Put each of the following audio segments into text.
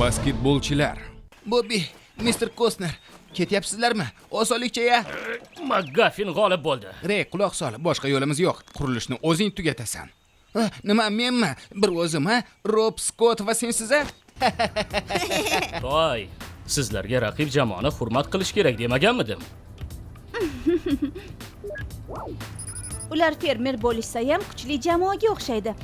Basketbolchilar. Bobby, Mr. Kostner, ketyapsizlarmi? Osonlikcha-ya. McGuffin g'olib bo'ldi. Rey, quloq sol. Boshqa yo'limiz yo'q. Qurilishni o'zing tugatasan. Nima, menmi? Bir o'zim, ha? Rob, Scott va sensiz, ha? Voy, sizlarga raqib jamoani hurmat qilish kerak demaganmidim? Ular fermer bo'lishsa ham kuchli jamoaga o'xshaydi.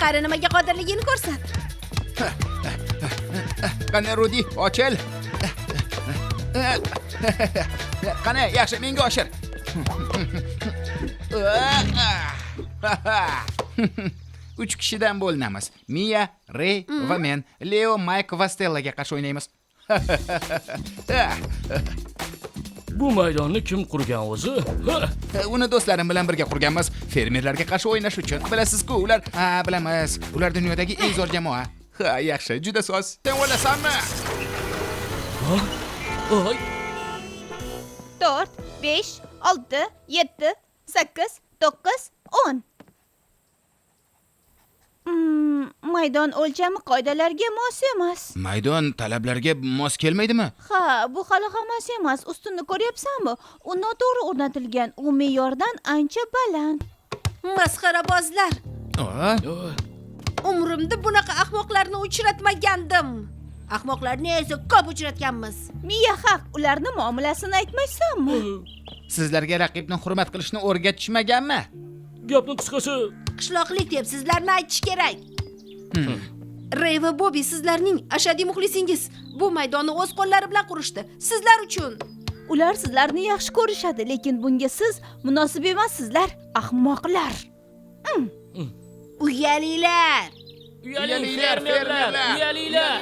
Qari nimaga qodirligini ko'rsat. Qani Rudi, ochil. Qani, yaxshi menga oshir. Uch kishidan bo'linamiz. Mia, Rey va men. Leo, Mike va Stellaga qarshi o'ynaymiz. Bu maydonni kim qurgan o'zi? Uni do'stlarim bilan birga qurganmiz. Fermerlarga qarshi o'ynash uchun. Bilasiz-ku, ular, bilamiz. Ular dunyodagi eng zo'r jamoa. Yaxshi, juda soz. Sen o'ylasanmi? Oy, 4, 5, 6, 7, 8, 9, 10. Maydon o'lchami qoidalarga mos emas. Maydon talablarga mos kelmaydimi? Ha, bu hali hammasi emas. Ustunni ko'ryapsanmi? U noto'g'ri o'rnatilgan. U me'yordan ancha baland. Masxarabozlar. Umrimda bunaqa ahmoqlarni uchratmagandim. Ahmoqlarni esa ko'p uchratganmiz. Miya haq, ularni muomalasini aytmaysanmi? Sizlarga raqibni hurmat qilishni o'rgatishmaganmi? gapni qisqasi, Qishloqlik deb sizlarni aytish kerak. Rey va Bobby sizlarning ashaddiy muxlisingiz. Bu maydonni o'z qo'llari bilan qurishdi. Sizlar uchun. Ular sizlarni yaxshi ko'rishadi, lekin bunga siz munosib emassizlar, ahmoqlar. Uyalilar. uyaling fermerlar, uyalinglar.